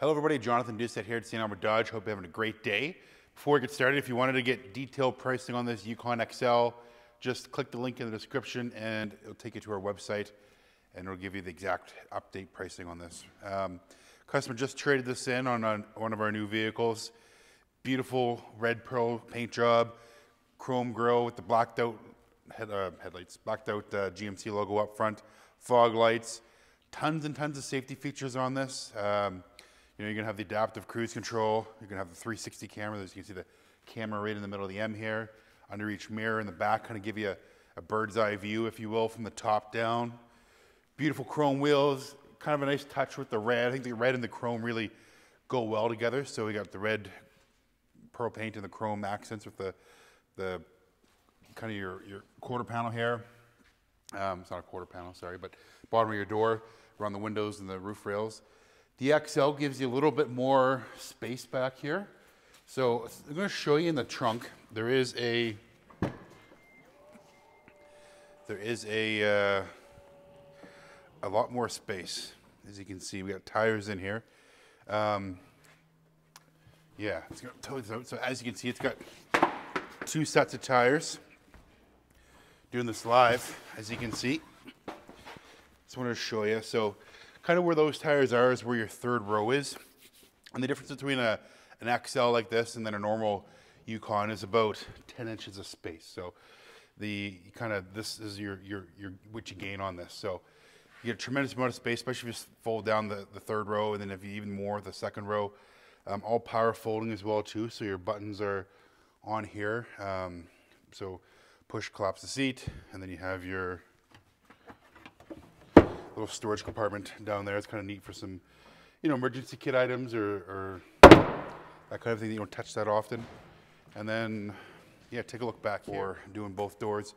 Hello everybody, Jonathan Doucette here at St.Albert Dodge. Hope you're having a great day. Before we get started, if you wanted to get detailed pricing on this Yukon XL, just click the link in the description and it'll take you to our website and it'll give you the exact update pricing on this. Customer just traded this in on one of our new vehicles. Beautiful red pearl paint job, chrome grille with the blacked out headlights, blacked out GMC logo up front, fog lights, tons and tons of safety features on this. You're going to have the adaptive cruise control. You're going to have the 360 camera. As you can see the camera right in the middle of the M here. Under each mirror in the back, kind of give you a bird's eye view, if you will, from the top down. Beautiful chrome wheels. Kind of a nice touch with the red. I think the red and the chrome really go well together. So we got the red pearl paint and the chrome accents with the kind of your quarter panel here. It's not a quarter panel, sorry, but bottom of your door, around the windows and the roof rails. The XL gives you a little bit more space back here. So I'm going to show you in the trunk. There is a lot more space. As you can see, we got tires in here. Yeah, it's got totally out. So as you can see, it's got two sets of tires. Doing this live, as you can see. Just wanted to show you. So kind of where those tires are is where your third row is. And the difference between an XL like this and then a normal Yukon is about 10 inches of space. So this is your what you gain on this. So you get a tremendous amount of space, especially if you fold down the third row, and then if you even more the second row. All power folding as well too. So your buttons are on here. So push, collapse the seat, and then you have your little storage compartment down there. It's kind of neat for some, emergency kit items or that kind of thing that you don't touch that often. And then, yeah, take a look back here. Doing both doors,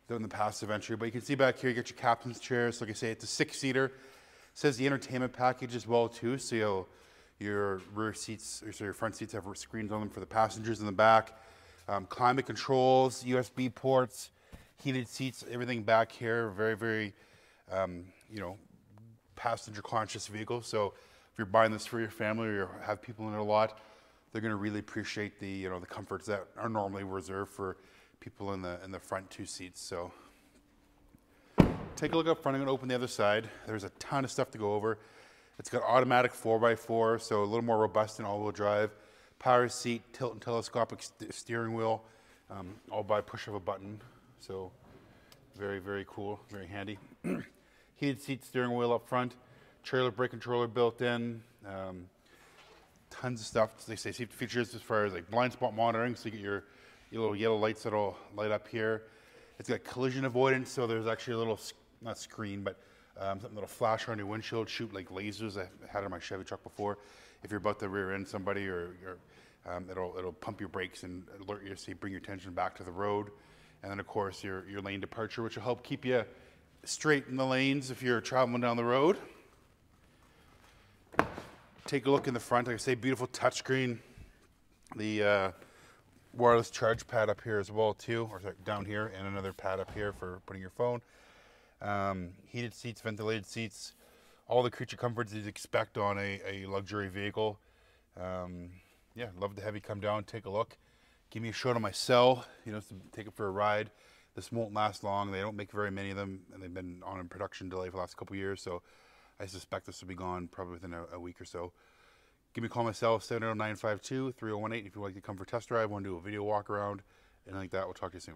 doing the passive entry. But you can see back here, you get your captain's chairs. So like I say, it's a 6-seater. It says the entertainment package as well too. So your rear seats, or so your front seats have screens on them for the passengers in the back. Climate controls, USB ports, heated seats, everything back here. Very, very, passenger conscious vehicle. So if you're buying this for your family or you have people in it a lot, they're going to really appreciate the, the comforts that are normally reserved for people in the front two seats. So take a look up front. I'm going to open the other side. There's a ton of stuff to go over. It's got automatic 4x4, so a little more robust than all-wheel drive. Power seat, tilt and telescopic steering wheel, all by push of a button. So very, very cool, very handy. Heated seat, steering wheel up front, trailer brake controller built in, tons of stuff. They say safety features as far as like blind spot monitoring, so you get your little yellow lights that'll light up here. It's got collision avoidance, so there's actually a little, not screen, but something that'll flash on your windshield, shoot like lasers. I had it on my Chevy truck before. If you're about to rear end somebody, or it'll pump your brakes and alert you, so you bring your attention back to the road. And then of course your lane departure, which will help keep you straight in the lanes if you're traveling down the road. Take a look in the front. Like I say, beautiful touchscreen. The wireless charge pad up here as well too, or down here, and another pad up here for putting your phone. Heated seats, ventilated seats, all the creature comforts you'd expect on a luxury vehicle. Yeah, love to have you come down, take a look. Give me a shot on my cell, to take it for a ride. This won't last long. They don't make very many of them, and they've been on a production delay for the last couple of years, so I suspect this will be gone probably within a week or so. Give me a call myself, 70952-3018, if you'd like to come for a test drive, want to do a video walk around, and like that. We'll talk to you soon.